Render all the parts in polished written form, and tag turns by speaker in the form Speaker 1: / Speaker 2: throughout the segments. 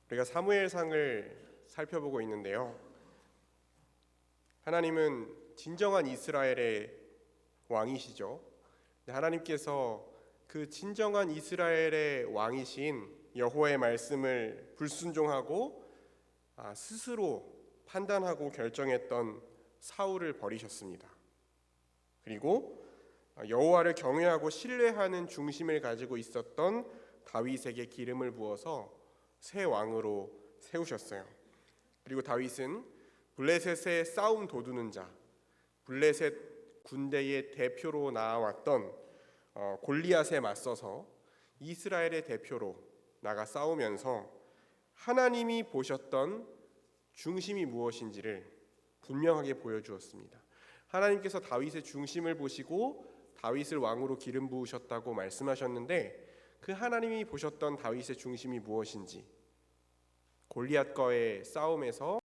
Speaker 1: 우리가 사무엘상을 살펴보고 있는데요. 하나님은 진정한 이스라엘의 왕이시죠. 하나님께서 그 진정한 이스라엘의 왕이신 여호와의 말씀을 불순종하고 스스로 판단하고 결정했던 사울을 버리셨습니다. 그리고 여호와를 경외하고 신뢰하는 중심을 가지고 있었던 다윗에게 기름을 부어서 새 왕으로 세우셨어요. 그리고 다윗은 블레셋의 싸움 도두는 자, 블레셋 군대의 대표로 나아왔던 골리앗에 맞서서 이스라엘의 대표로 나가 싸우면서 하나님이 보셨던 중심이 무엇인지를 분명하게 보여주었습니다. 하나님께서 다윗의 중심을 보시고 다윗을 왕으로 기름 부으셨다고 말씀하셨는데, 그 하나님이 보셨던 다윗의 중심이 무엇인지, 골리앗과의 싸움에서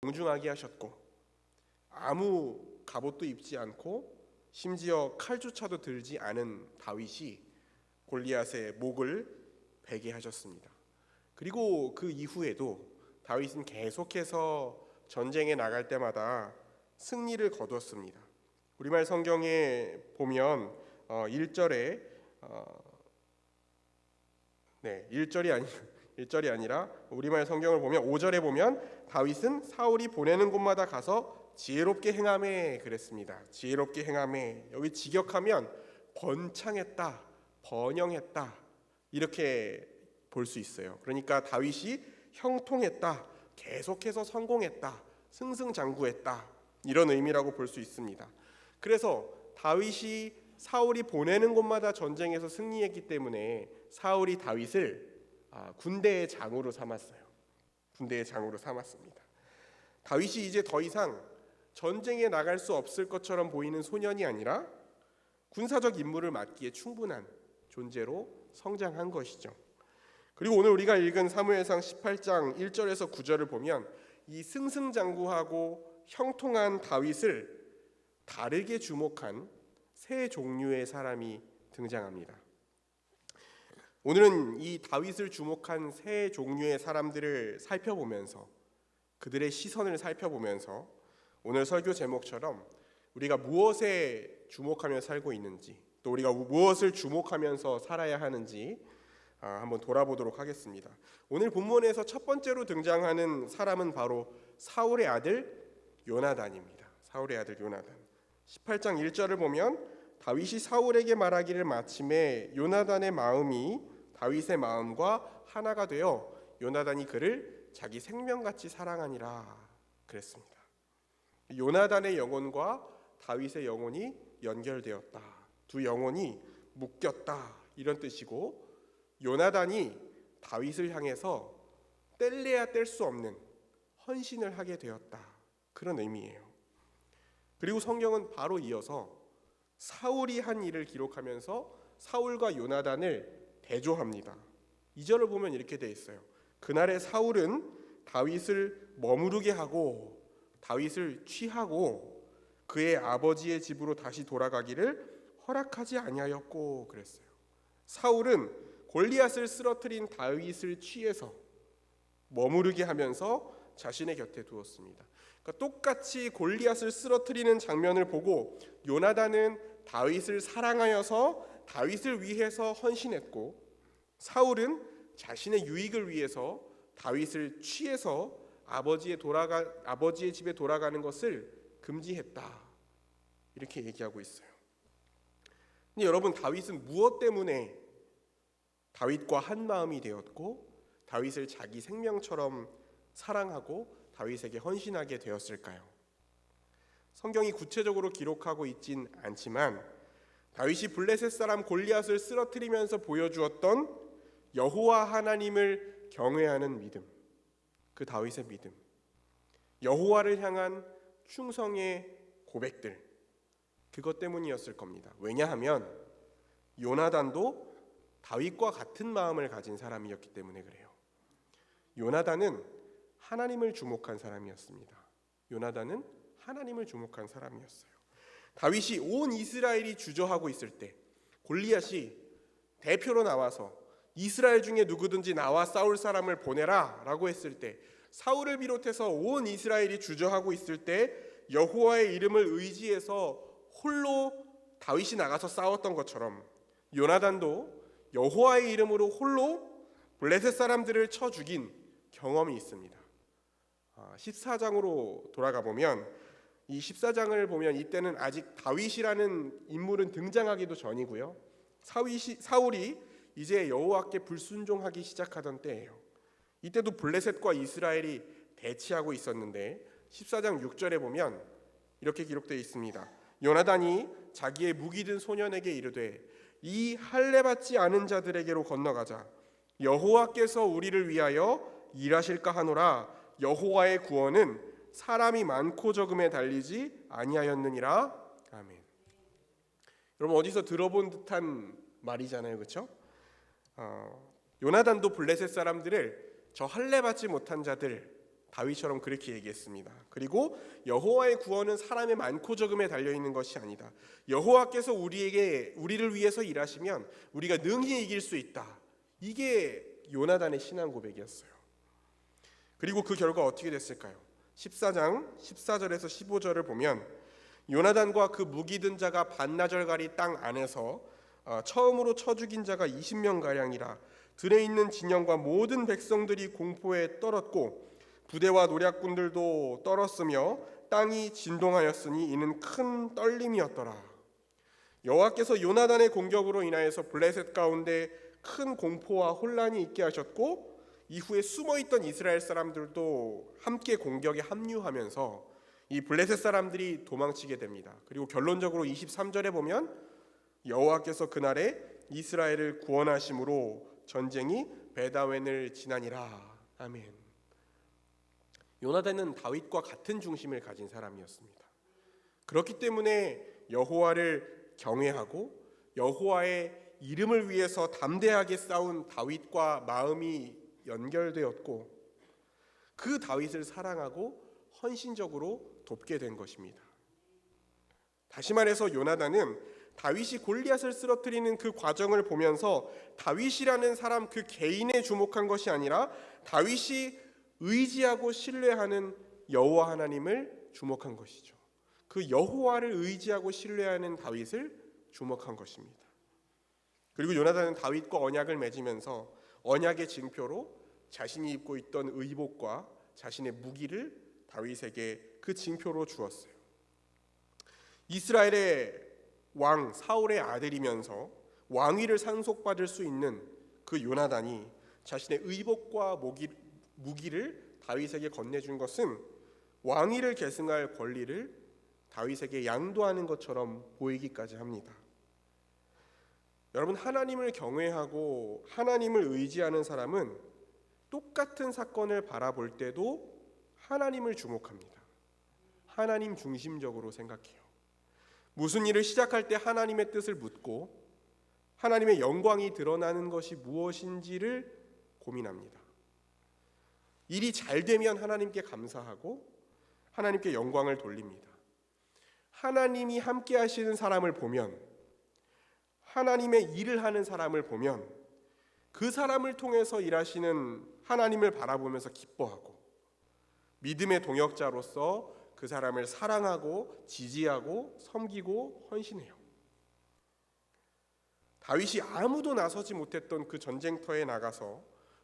Speaker 1: 정중하게 하셨고, 아무 갑옷도 입지 않고 심지어 칼조차도 들지 않은 다윗이 골리앗의 목을 베게 하셨습니다. 그리고 그 이후에도 다윗은 계속해서 전쟁에 나갈 때마다 승리를 거두었습니다. 우리말 성경에 보면 1절에 1절이 아니라 우리말 성경을 보면 5절에 보면 다윗은 사울이 보내는 곳마다 가서 지혜롭게 행하매 그랬습니다. 지혜롭게 행하매. 여기 직역하면 번창했다, 번영했다 이렇게 볼 수 있어요. 그러니까 다윗이 형통했다, 계속해서 성공했다, 승승장구했다 이런 의미라고 볼 수 있습니다. 그래서 다윗이 사울이 보내는 곳마다 전쟁에서 승리했기 때문에 사울이 다윗을 군대의 장으로 삼았어요. 군대의 장으로 삼았습니다. 다윗이 이제 더 이상 전쟁에 나갈 수 없을 것처럼 보이는 소년이 아니라 군사적 임무를 맡기에 충분한 존재로 성장한 것이죠. 그리고 오늘 우리가 읽은 사무엘상 18장 1절에서 9절을 보면 이 승승장구하고 형통한 다윗을 다르게 주목한 세 종류의 사람이 등장합니다. 오늘은 이 다윗을 주목한 세 종류의 사람들을 살펴보면서, 그들의 시선을 살펴보면서 오늘 설교 제목처럼 우리가 무엇에 주목하며 살고 있는지, 또 우리가 무엇을 주목하면서 살아야 하는지 한번 돌아보도록 하겠습니다. 오늘 본문에서 첫 번째로 등장하는 사람은 바로 사울의 아들 요나단입니다. 사울의 아들 요나단. 18장 1절을 보면 다윗이 사울에게 말하기를 마침에 요나단의 마음이 다윗의 마음과 하나가 되어 요나단이 그를 자기 생명같이 사랑하니라 그랬습니다. 요나단의 영혼과 다윗의 영혼이 연결되었다. 두 영혼이 묶였다 이런 뜻이고, 요나단이 다윗을 향해서 뗄래야 뗄 수 없는 헌신을 하게 되었다 그런 의미예요. 그리고 성경은 바로 이어서 사울이 한 일을 기록하면서 사울과 요나단을 대조합니다. 2절을 보면 이렇게 돼 있어요. 그날의 사울은 다윗을 머무르게 하고 다윗을 취하고 그의 아버지의 집으로 다시 돌아가기를 허락하지 아니하였고 그랬어요. 사울은 골리앗을 쓰러뜨린 다윗을 취해서 머무르게 하면서 자신의 곁에 두었습니다. 그러니까 똑같이 골리앗을 쓰러뜨리는 장면을 보고 요나단은 다윗을 사랑하여서 다윗을 위해서 헌신했고, 사울은 자신의 유익을 위해서 다윗을 취해서 아버지의 집에 돌아가는 것을 금지했다. 이렇게 얘기하고 있어요. 근데 여러분, 다윗은 무엇 때문에 다윗과 한 마음이 되었고 다윗을 자기 생명처럼 사랑하고 다윗에게 헌신하게 되었을까요? 성경이 구체적으로 기록하고 있진 않지만 다윗이 블레셋 사람 골리앗을 쓰러뜨리면서 보여주었던 여호와 하나님을 경외하는 믿음, 그 다윗의 믿음, 여호와를 향한 충성의 고백들, 그것 때문이었을 겁니다. 왜냐하면 요나단도 다윗과 같은 마음을 가진 사람이었기 때문에 그래요. 요나단은 하나님을 주목한 사람이었습니다. 요나단은 하나님을 주목한 사람이었어요. 다윗이 온 이스라엘이 주저하고 있을 때 골리앗이 대표로 나와서 이스라엘 중에 누구든지 나와 싸울 사람을 보내라 라고 했을 때, 사울을 비롯해서 온 이스라엘이 주저하고 있을 때 여호와의 이름을 의지해서 홀로 다윗이 나가서 싸웠던 것처럼 요나단도 여호와의 이름으로 홀로 블레셋 사람들을 쳐 죽인 경험이 있습니다. 14장으로 돌아가 보면, 이 14장을 보면 이때는 아직 다윗이라는 인물은 등장하기도 전이고요, 사울이 이제 여호와께 불순종하기 시작하던 때예요. 이때도 블레셋과 이스라엘이 대치하고 있었는데 14장 6절에 보면 이렇게 기록되어 있습니다. 요나단이 자기의 무기 든 소년에게 이르되 이 할례 받지 않은 자들에게로 건너가자. 여호와께서 우리를 위하여 일하실까 하노라. 여호와의 구원은 사람이 많고 적음에 달리지 아니하였느니라. 아멘. 여러분, 어디서 들어본 듯한 말이잖아요, 그렇죠? 요나단도 블레셋 사람들을 저 할례 받지 못한 자들, 다윗처럼 그렇게 얘기했습니다. 그리고 여호와의 구원은 사람의 많고 적음에 달려 있는 것이 아니다. 여호와께서 우리를 위해서 일하시면 우리가 능히 이길 수 있다. 이게 요나단의 신앙 고백이었어요. 그리고 그 결과 어떻게 됐을까요? 14장 14절에서 15절을 보면 요나단과 그 무기 든 자가 반나절가리 땅 안에서 처음으로 쳐 죽인 자가 20명 가량이라. 들에 있는 진영과 모든 백성들이 공포에 떨었고 부대와 노략군들도 떨었으며 땅이 진동하였으니 이는 큰 떨림이었더라. 여호와께서 요나단의 공격으로 인하여서 블레셋 가운데 큰 공포와 혼란이 있게 하셨고, 이후에 숨어있던 이스라엘 사람들도 함께 공격에 합류하면서 이 블레셋 사람들이 도망치게 됩니다. 그리고 결론적으로 23절에 보면 여호와께서 그날에 이스라엘을 구원하심으로 전쟁이 베다웬을 지나니라. 아멘. 요나단은 다윗과 같은 중심을 가진 사람이었습니다. 그렇기 때문에 여호와를 경외하고 여호와의 이름을 위해서 담대하게 싸운 다윗과 마음이 연결되었고, 그 다윗을 사랑하고 헌신적으로 돕게 된 것입니다. 다시 말해서 요나단은 다윗이 골리앗을 쓰러뜨리는 그 과정을 보면서 다윗이라는 사람 그 개인에 주목한 것이 아니라 다윗이 의지하고 신뢰하는 여호와 하나님을 주목한 것이죠. 그 여호와를 의지하고 신뢰하는 다윗을 주목한 것입니다. 그리고 요나단은 다윗과 언약을 맺으면서 언약의 징표로 자신이 입고 있던 의복과 자신의 무기를 다윗에게 그 징표로 주었어요. 이스라엘의 왕 사울의 아들이면서 왕위를 상속받을 수 있는 그 요나단이 자신의 의복과 무기를 다윗에게 건네준 것은 왕위를 계승할 권리를 다윗에게 양도하는 것처럼 보이기까지 합니다. 여러분, 하나님을 경외하고 하나님을 의지하는 사람은 똑같은 사건을 바라볼 때도 하나님을 주목합니다. 하나님 중심적으로 생각해요. 무슨 일을 시작할 때 하나님의 뜻을 묻고 하나님의 영광이 드러나는 것이 무엇인지를 고민합니다. 일이 잘 되면 하나님께 감사하고 하나님께 영광을 돌립니다. 하나님이 함께 하시는 사람을 보면, 하나님의 일을 하는 사람을 보면 그 사람을 통해서 일하시는 하나님을 바라보면서 기뻐하고 믿음의 동역자로서 그 사람을 사랑하고 지지하고 섬기고 헌신해요. 다윗이 아무도 나서지 못했던 그 전쟁터에 나가서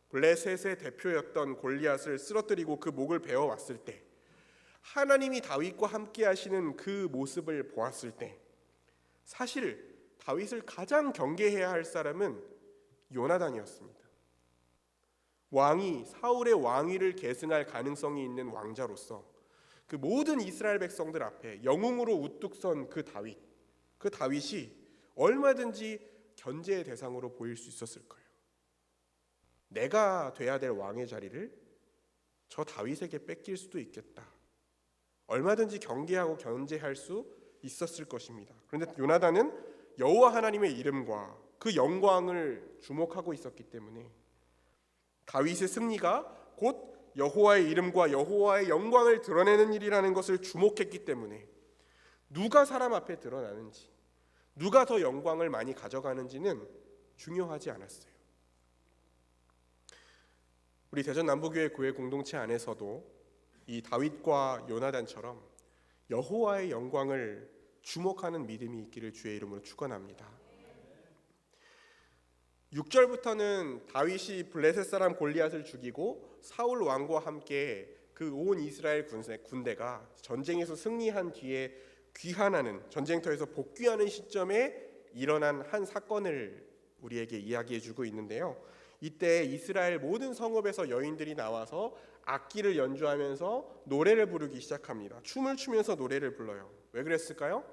Speaker 1: 블레셋의 대표였던 골리앗을 쓰러뜨리고 그 목을 베어 왔을 때, 하나님이 다윗과 함께 하시는 그 모습을 보았을 때, 사실 다윗을 가장 경계해야 할 사람은 요나단이었습니다. 왕이 사울의 왕위를 계승할 가능성이 있는 왕자로서 그 모든 이스라엘 백성들 앞에 영웅으로 우뚝 선 그 다윗이 얼마든지 견제의 대상으로 보일 수 있었을 거예요. 내가 돼야 될 왕의 자리를 저 다윗에게 뺏길 수도 있겠다. 얼마든지 경계하고 견제할 수 있었을 것입니다. 그런데 요나단은 여호와 하나님의 이름과 그 영광을 주목하고 있었기 때문에 다윗의 승리가 곧 여호와의 이름과 여호와의 영광을 드러내는 일이라는 것을 주목했기 때문에 누가 사람 앞에 드러나는지, 누가 더 영광을 많이 가져가는지는 중요하지 않았어요. 우리 대전 남부교회 교회 공동체 안에서도 이 다윗과 요나단처럼 여호와의 영광을 주목하는 믿음이 있기를 주의 이름으로 축원합니다. 6절부터는 다윗이 블레셋 사람 골리앗을 죽이고 사울 왕과 함께 그 온 이스라엘 군대가 전쟁에서 승리한 뒤에 귀환하는, 전쟁터에서 복귀하는 시점에 일어난 한 사건을 우리에게 이야기해주고 있는데요. 이때 이스라엘 모든 성읍에서 여인들이 나와서 악기를 연주하면서 노래를 부르기 시작합니다. 춤을 추면서 노래를 불러요. 왜 그랬을까요?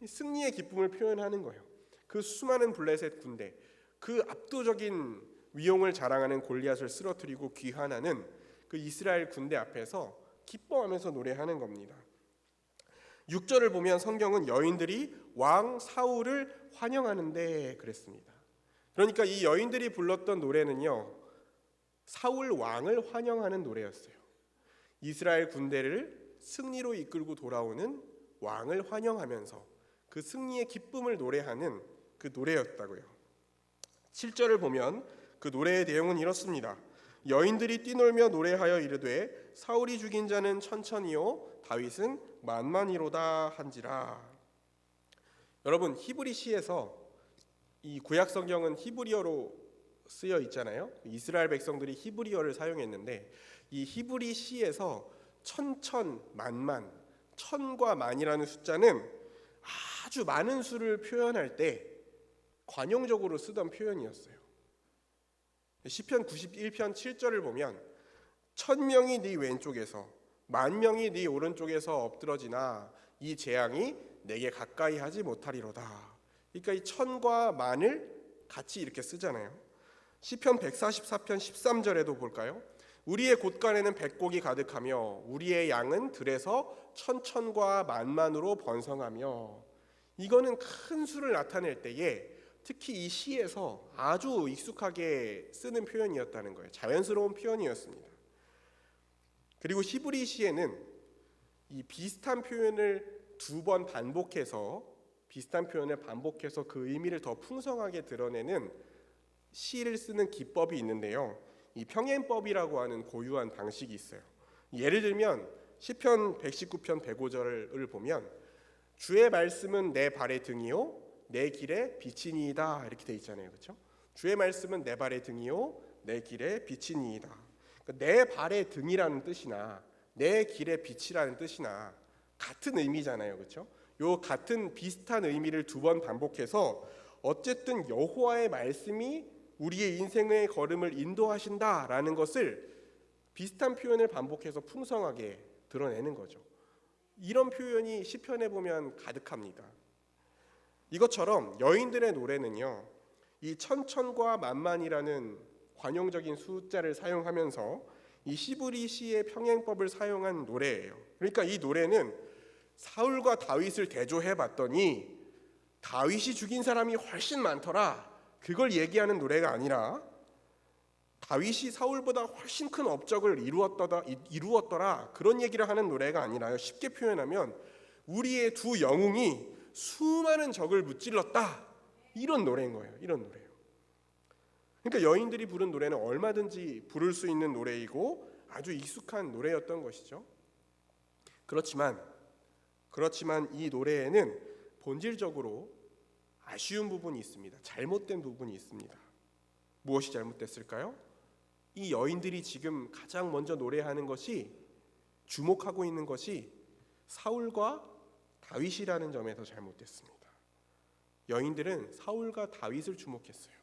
Speaker 1: 승리의 기쁨을 표현하는 거예요. 그 수많은 블레셋 군대, 그 압도적인 위용을 자랑하는 골리앗을 쓰러뜨리고 귀환하는 그 이스라엘 군대 앞에서 기뻐하면서 노래하는 겁니다. 6절을 보면 성경은 여인들이 왕 사울을 환영하는데 그랬습니다. 그러니까 이 여인들이 불렀던 노래는요, 사울 왕을 환영하는 노래였어요. 이스라엘 군대를 승리로 이끌고 돌아오는 왕을 환영하면서 그 승리의 기쁨을 노래하는 그 노래였다고요. 7절을 보면 그 노래의 내용은 이렇습니다. 여인들이 뛰놀며 노래하여 이르되 사울이 죽인 자는 천천히요 다윗은 만만히로다 한지라. 여러분, 히브리 시에서 이 구약 성경은 히브리어로 쓰여 있잖아요. 이스라엘 백성들이 히브리어를 사용했는데 이 히브리 시에서 천천, 만만, 천과 만이라는 숫자는 아주 많은 수를 표현할 때 관용적으로 쓰던 표현이었어요. 시편 91편 7절을 보면 1000명이 네 왼쪽에서 10,000명이 네 오른쪽에서 엎드러지나 이 재앙이 내게 가까이 하지 못하리로다. 그러니까 이 천과 만을 같이 이렇게 쓰잖아요. 시편 144편 13절에도 볼까요? 우리의 곳간에는 백곡이 가득하며 우리의 양은 들에서 천천과 만만으로 번성하며. 이거는 큰 수를 나타낼 때에 특히 이 시에서 아주 익숙하게 쓰는 표현이었다는 거예요. 자연스러운 표현이었습니다. 그리고 히브리 시에는 이 비슷한 표현을 두 번 반복해서 그 의미를 더 풍성하게 드러내는 시를 쓰는 기법이 있는데요. 이 평행법이라고 하는 고유한 방식이 있어요. 예를 들면 시편 119편 105절을 보면 주의 말씀은 내 발의 등이요 내 길의 빛이니이다 이렇게 돼 있잖아요. 그렇죠? 주의 말씀은 내 발의 등이요 내 길의 빛이니이다. 그러니까 내 발의 등이라는 뜻이나 내 길의 빛이라는 뜻이나 같은 의미잖아요. 그렇죠? 요 같은 비슷한 의미를 두 번 반복해서 어쨌든 여호와의 말씀이 우리의 인생의 걸음을 인도하신다라는 것을 비슷한 표현을 반복해서 풍성하게 드러내는 거죠. 이런 표현이 시편에 보면 가득합니다. 이것처럼 여인들의 노래는요, 이 천천과 만만이라는 관용적인 숫자를 사용하면서 이 히브리 시의 평행법을 사용한 노래예요. 그러니까 이 노래는 사울과 다윗을 대조해 봤더니 다윗이 죽인 사람이 훨씬 많더라, 그걸 얘기하는 노래가 아니라 다윗이 사울보다 훨씬 큰 업적을 이루었더라 그런 얘기를 하는 노래가 아니라요. 쉽게 표현하면 우리의 두 영웅이 수많은 적을 무찔렀다, 이런 노래인 거예요. 이런 노래예요. 그러니까 여인들이 부른 노래는 얼마든지 부를 수 있는 노래이고 아주 익숙한 노래였던 것이죠. 그렇지만 이 노래에는 본질적으로 아쉬운 부분이 있습니다. 잘못된 부분이 있습니다. 무엇이 잘못됐을까요? 이 여인들이 지금 가장 먼저 노래하는 것이, 주목하고 있는 것이 사울과 다윗이라는 점에서 잘못됐습니다. 여인들은 사울과 다윗을 주목했어요.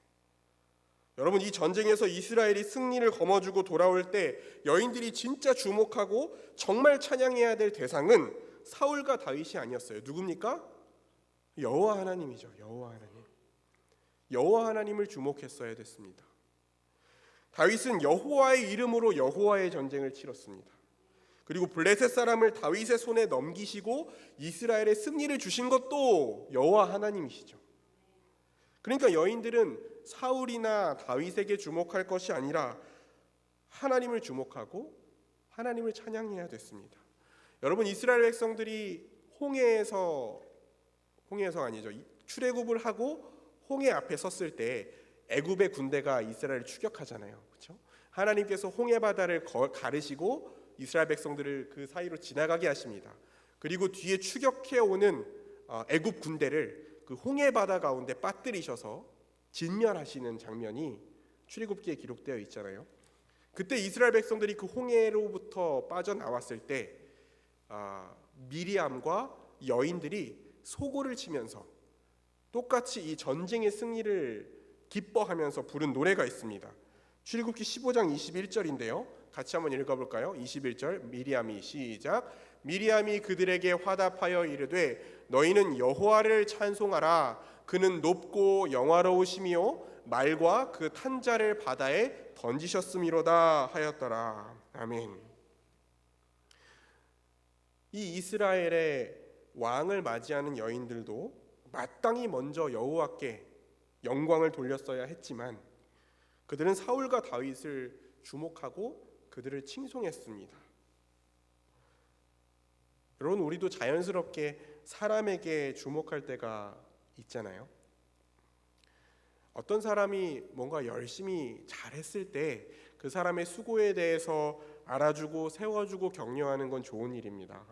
Speaker 1: 여러분, 이 전쟁에서 이스라엘이 승리를 거머쥐고 돌아올 때 여인들이 진짜 주목하고 정말 찬양해야 될 대상은 사울과 다윗이 아니었어요. 누굽니까? 여호와 하나님이죠. 여호와 하나님. 여호와 하나님을 주목했어야 됐습니다. 다윗은 여호와의 이름으로 여호와의 전쟁을 치렀습니다. 그리고 블레셋 사람을 다윗의 손에 넘기시고 이스라엘의 승리를 주신 것도 여호와 하나님이시죠. 그러니까 여인들은 사울이나 다윗에게 주목할 것이 아니라 하나님을 주목하고 하나님을 찬양해야 됐습니다. 여러분, 이스라엘 백성들이 홍해에서 아니죠. 출애굽을 하고 홍해 앞에 섰을 때 애굽의 군대가 이스라엘을 추격하잖아요. 그렇죠? 하나님께서 홍해 바다를 가르시고 이스라엘 백성들을 그 사이로 지나가게 하십니다. 그리고 뒤에 추격해 오는 애굽 군대를 그 홍해 바다 가운데 빠뜨리셔서 진멸하시는 장면이 출애굽기에 기록되어 있잖아요. 그때 이스라엘 백성들이 그 홍해로부터 빠져나왔을 때 미리암과 여인들이 소고를 치면서 똑같이 이 전쟁의 승리를 기뻐하면서 부른 노래가 있습니다. 출애굽기 15장 21절인데요. 같이 한번 읽어볼까요? 21절 미리암이 시작. 미리암이 그들에게 화답하여 이르되 너희는 여호와를 찬송하라. 그는 높고 영화로우시며 말과 그 탄자를 바다에 던지셨음이로다 하였더라. 아멘. 이 이스라엘의 왕을 맞이하는 여인들도 마땅히 먼저 여호와께 영광을 돌렸어야 했지만 그들은 사울과 다윗을 주목하고 그들을 칭송했습니다. 여러분, 우리도 자연스럽게 사람에게 주목할 때가 있잖아요. 어떤 사람이 뭔가 열심히 잘했을 때 그 사람의 수고에 대해서 알아주고 세워주고 격려하는 건 좋은 일입니다.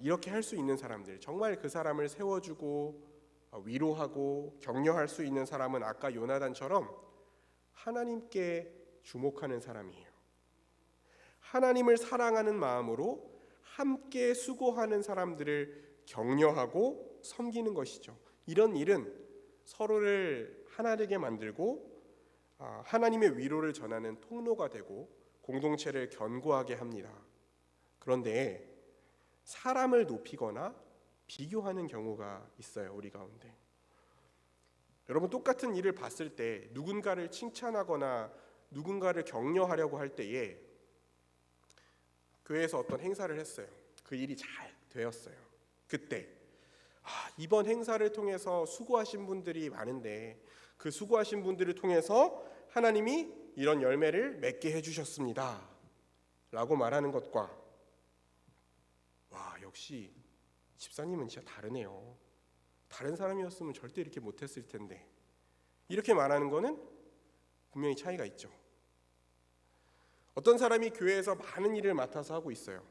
Speaker 1: 이렇게 할 수 있는 사람들, 정말 그 사람을 세워주고 위로하고 격려할 수 있는 사람은 아까 요나단처럼 하나님께 주목하는 사람이에요. 하나님을 사랑하는 마음으로 함께 수고하는 사람들을 격려하고 섬기는 것이죠. 이런 일은 서로를 하나 되게 만들고 하나님의 위로를 전하는 통로가 되고 공동체를 견고하게 합니다. 그런데 사람을 높이거나 비교하는 경우가 있어요, 우리 가운데. 여러분, 똑같은 일을 봤을 때 누군가를 칭찬하거나 누군가를 격려하려고 할 때에 교회에서 어떤 행사를 했어요. 그 일이 잘 되었어요. 그때 이번 행사를 통해서 수고하신 분들이 많은데 그 수고하신 분들을 통해서 하나님이 이런 열매를 맺게 해주셨습니다 라고 말하는 것과 와, 역시 집사님은 진짜 다르네요. 다른 사람이었으면 절대 이렇게 못했을 텐데, 이렇게 말하는 거는 분명히 차이가 있죠. 어떤 사람이 교회에서 많은 일을 맡아서 하고 있어요.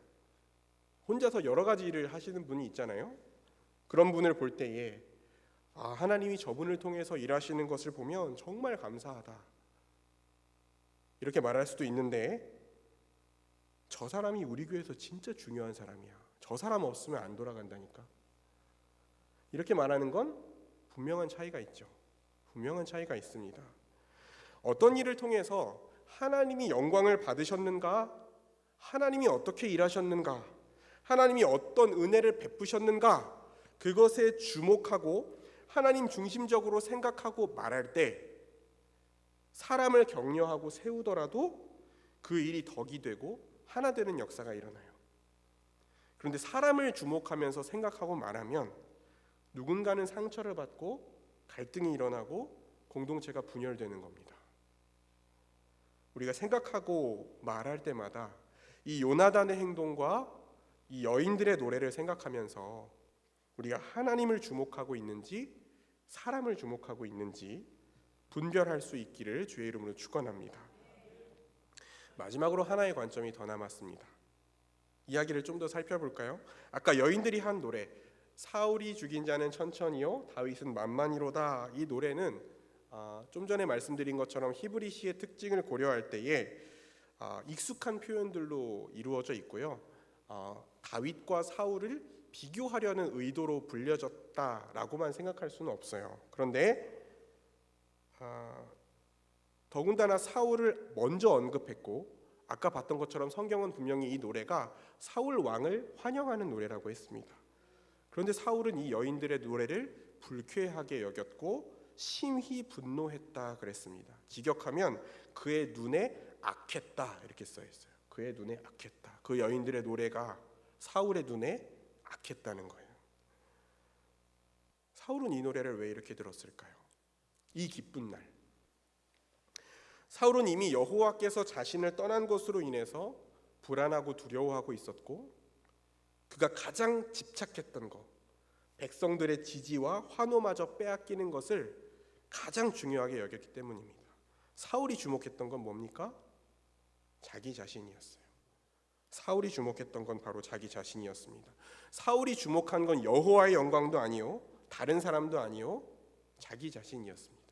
Speaker 1: 혼자서 여러 가지 일을 하시는 분이 있잖아요. 그런 분을 볼 때에 하나님이 저분을 통해서 일하시는 것을 보면 정말 감사하다, 이렇게 말할 수도 있는데, 저 사람이 우리 교회에서 진짜 중요한 사람이야, 저 사람 없으면 안 돌아간다니까, 이렇게 말하는 건 분명한 차이가 있죠. 분명한 차이가 있습니다. 어떤 일을 통해서 하나님이 영광을 받으셨는가, 하나님이 어떻게 일하셨는가, 하나님이 어떤 은혜를 베푸셨는가, 그것에 주목하고 하나님 중심적으로 생각하고 말할 때 사람을 격려하고 세우더라도 그 일이 덕이 되고 하나 되는 역사가 일어나요. 그런데 사람을 주목하면서 생각하고 말하면 누군가는 상처를 받고 갈등이 일어나고 공동체가 분열되는 겁니다. 우리가 생각하고 말할 때마다 이 요나단의 행동과 이 여인들의 노래를 생각하면서 우리가 하나님을 주목하고 있는지 사람을 주목하고 있는지 분별할 수 있기를 주의 이름으로 축원합니다. 마지막으로 하나의 관점이 더 남았습니다. 이야기를 좀 더 살펴볼까요? 아까 여인들이 한 노래, 사울이 죽인 자는 천천히요 다윗은 만만히로다. 이 노래는 좀 전에 말씀드린 것처럼 히브리 시의 특징을 고려할 때에 익숙한 표현들로 이루어져 있고요. 다윗과 사울을 비교하려는 의도로 불려졌다라고만 생각할 수는 없어요. 그런데 더군다나 사울을 먼저 언급했고, 아까 봤던 것처럼 성경은 분명히 이 노래가 사울 왕을 환영하는 노래라고 했습니다. 그런데 사울은 이 여인들의 노래를 불쾌하게 여겼고 심히 분노했다 그랬습니다. 직역하면 그의 눈에 악했다 이렇게 써 있어요. 그의 눈에 악했다. 그 여인들의 노래가 사울의 눈에 악했다는 거예요. 사울은 이 노래를 왜 이렇게 들었을까요? 이 기쁜 날, 사울은 이미 여호와께서 자신을 떠난 것으로 인해서 불안하고 두려워하고 있었고, 그가 가장 집착했던 것, 백성들의 지지와 환호마저 빼앗기는 것을 가장 중요하게 여겼기 때문입니다. 사울이 주목했던 건 뭡니까? 자기 자신이었어요. 사울이 주목했던 건 바로 자기 자신이었습니다. 사울이 주목한 건 여호와의 영광도 아니요, 다른 사람도 아니요, 자기 자신이었습니다.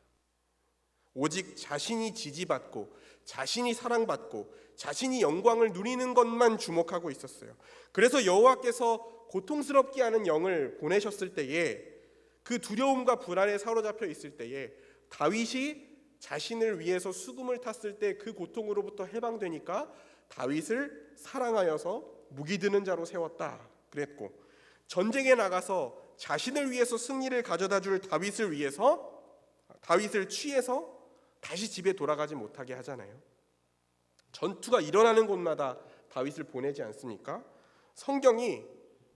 Speaker 1: 오직 자신이 지지받고 자신이 사랑받고 자신이 영광을 누리는 것만 주목하고 있었어요. 그래서 여호와께서 고통스럽게 하는 영을 보내셨을 때에, 그 두려움과 불안에 사로잡혀 있을 때에 다윗이 자신을 위해서 수금을 탔을 때 그 고통으로부터 해방되니까 다윗을 사랑하여서 무기 드는 자로 세웠다 그랬고, 전쟁에 나가서 자신을 위해서 승리를 가져다 줄 다윗을 위해서 다윗을 취해서 다시 집에 돌아가지 못하게 하잖아요. 전투가 일어나는 곳마다 다윗을 보내지 않습니까? 성경이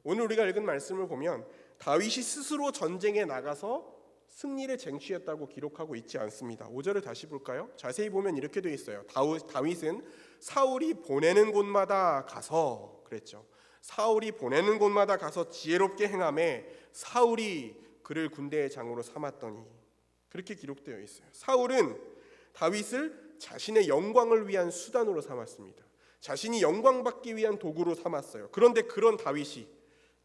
Speaker 1: 오늘 우리가 읽은 말씀을 보면 다윗이 스스로 전쟁에 나가서 승리를 쟁취했다고 기록하고 있지 않습니다. 5절을 다시 볼까요? 자세히 보면 이렇게 되어 있어요. 다윗은 사울이 보내는 곳마다 가서 그랬죠. 사울이 보내는 곳마다 가서 지혜롭게 행하매 사울이 그를 군대의 장으로 삼았더니, 그렇게 기록되어 있어요. 사울은 다윗을 자신의 영광을 위한 수단으로 삼았습니다. 자신이 영광받기 위한 도구로 삼았어요. 그런데 그런 다윗이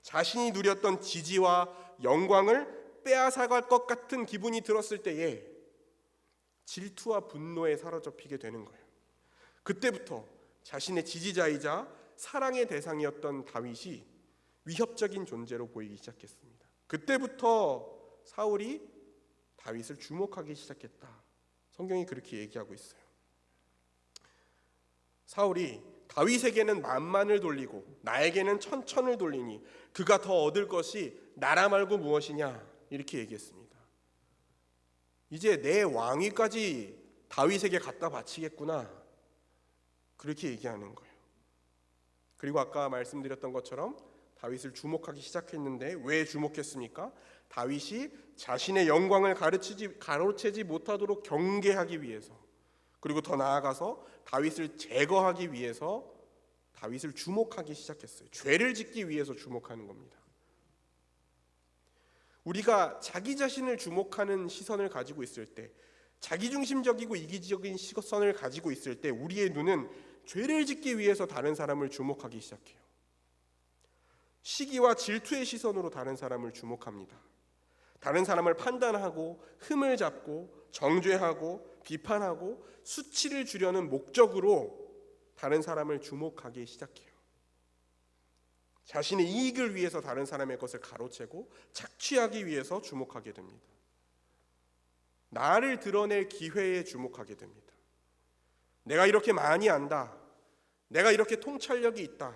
Speaker 1: 자신이 누렸던 지지와 영광을 빼앗아갈 것 같은 기분이 들었을 때에 질투와 분노에 사로잡히게 되는 거예요. 그때부터 자신의 지지자이자 사랑의 대상이었던 다윗이 위협적인 존재로 보이기 시작했습니다. 그때부터 사울이 다윗을 주목하기 시작했다. 성경이 그렇게 얘기하고 있어요. 사울이 다윗에게는 만만을 돌리고 나에게는 천천을 돌리니 그가 더 얻을 것이 나라 말고 무엇이냐, 이렇게 얘기했습니다. 이제 내 왕위까지 다윗에게 갖다 바치겠구나, 그렇게 얘기하는 거예요. 그리고 아까 말씀드렸던 것처럼 다윗을 주목하기 시작했는데 왜 주목했습니까? 다윗이 자신의 영광을 가로채지 못하도록 경계하기 위해서, 그리고 더 나아가서 다윗을 제거하기 위해서 다윗을 주목하기 시작했어요. 죄를 짓기 위해서 주목하는 겁니다. 우리가 자기 자신을 주목하는 시선을 가지고 있을 때, 자기중심적이고 이기적인 시선을 가지고 있을 때 우리의 눈은 죄를 짓기 위해서 다른 사람을 주목하기 시작해요. 시기와 질투의 시선으로 다른 사람을 주목합니다. 다른 사람을 판단하고 흠을 잡고 정죄하고 비판하고 수치를 주려는 목적으로 다른 사람을 주목하기 시작해요. 자신의 이익을 위해서 다른 사람의 것을 가로채고 착취하기 위해서 주목하게 됩니다. 나를 드러낼 기회에 주목하게 됩니다. 내가 이렇게 많이 안다, 내가 이렇게 통찰력이 있다,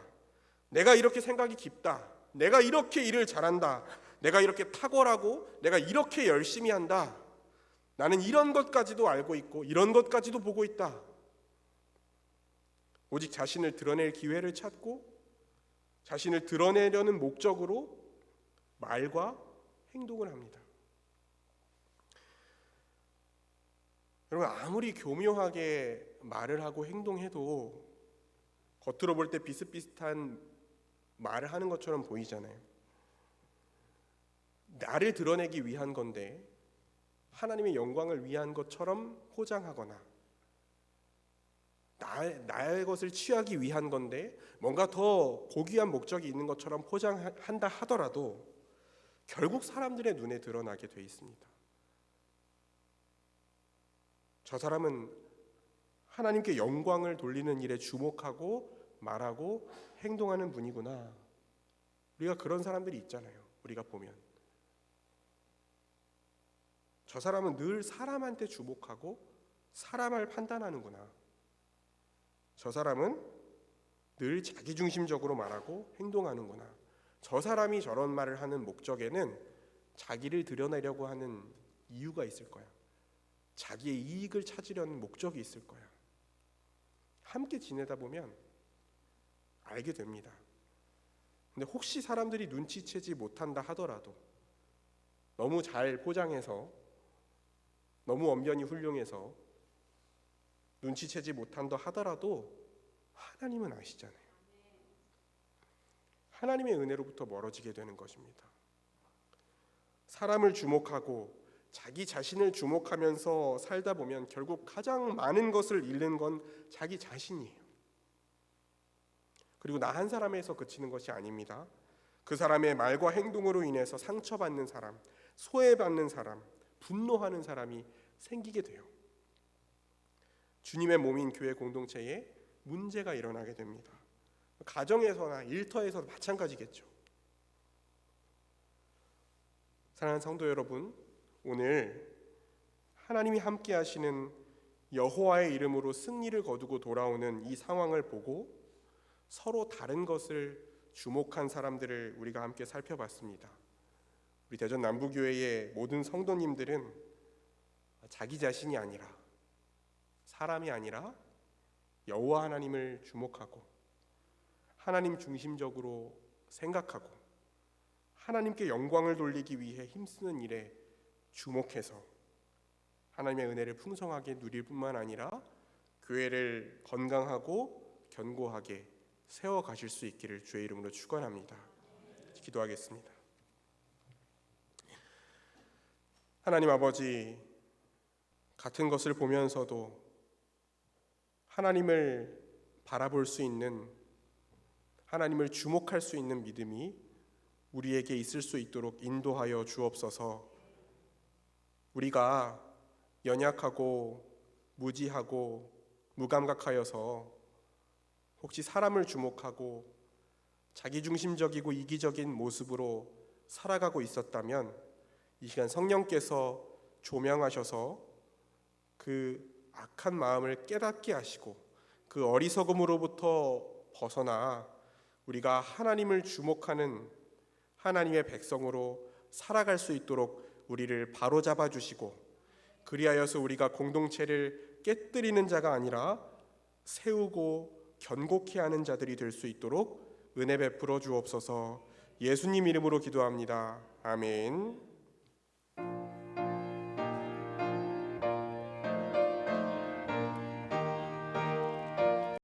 Speaker 1: 내가 이렇게 생각이 깊다, 내가 이렇게 일을 잘한다, 내가 이렇게 탁월하고 내가 이렇게 열심히 한다, 나는 이런 것까지도 알고 있고 이런 것까지도 보고 있다. 오직 자신을 드러낼 기회를 찾고 자신을 드러내려는 목적으로 말과 행동을 합니다. 여러분, 아무리 교묘하게 말을 하고 행동해도 겉으로 볼 때 비슷비슷한 말을 하는 것처럼 보이잖아요. 나를 드러내기 위한 건데 하나님의 영광을 위한 것처럼 포장하거나 나의 것을 취하기 위한 건데 뭔가 더 고귀한 목적이 있는 것처럼 포장한다 하더라도 결국 사람들의 눈에 드러나게 돼 있습니다. 저 사람은 하나님께 영광을 돌리는 일에 주목하고 말하고 행동하는 분이구나. 우리가 그런 사람들이 있잖아요. 우리가 보면 저 사람은 늘 사람한테 주목하고 사람을 판단하는구나. 저 사람은 늘 자기중심적으로 말하고 행동하는구나. 저 사람이 저런 말을 하는 목적에는 자기를 드러내려고 하는 이유가 있을 거야. 자기의 이익을 찾으려는 목적이 있을 거야. 함께 지내다 보면 알게 됩니다. 근데 혹시 사람들이 눈치채지 못한다 하더라도, 너무 잘 포장해서, 너무 언변이 훌륭해서 눈치채지 못한다 하더라도 하나님은 아시잖아요. 하나님의 은혜로부터 멀어지게 되는 것입니다. 사람을 주목하고 자기 자신을 주목하면서 살다 보면 결국 가장 많은 것을 잃는 건 자기 자신이에요. 그리고 나 한 사람에서 그치는 것이 아닙니다. 그 사람의 말과 행동으로 인해서 상처받는 사람, 소외받는 사람, 분노하는 사람이 생기게 돼요. 주님의 몸인 교회 공동체에 문제가 일어나게 됩니다. 가정에서나 일터에서도 마찬가지겠죠. 사랑하는 성도 여러분, 오늘 하나님이 함께 하시는 여호와의 이름으로 승리를 거두고 돌아오는 이 상황을 보고 서로 다른 것을 주목한 사람들을 우리가 함께 살펴봤습니다. 우리 대전 남부교회의 모든 성도님들은 자기 자신이 아니라, 사람이 아니라 여호와 하나님을 주목하고 하나님 중심적으로 생각하고 하나님께 영광을 돌리기 위해 힘쓰는 일에 주목해서 하나님의 은혜를 풍성하게 누릴 뿐만 아니라 교회를 건강하고 견고하게 세워가실 수 있기를 주의 이름으로 축원합니다. 기도하겠습니다. 하나님 아버지, 같은 것을 보면서도 하나님을 바라볼 수 있는, 하나님을 주목할 수 있는 믿음이 우리에게 있을 수 있도록 인도하여 주옵소서. 우리가 연약하고 무지하고 무감각하여서 혹시 사람을 주목하고 자기중심적이고 이기적인 모습으로 살아가고 있었다면 이 시간 성령께서 조명하셔서 그 악한 마음을 깨닫게 하시고 그 어리석음으로부터 벗어나 우리가 하나님을 주목하는 하나님의 백성으로 살아갈 수 있도록 우리를 바로잡아 주시고, 그리하여서 우리가 공동체를 깨뜨리는 자가 아니라 세우고 견고케 하는 자들이 될 수 있도록 은혜 베풀어 주옵소서. 예수님 이름으로 기도합니다. 아멘.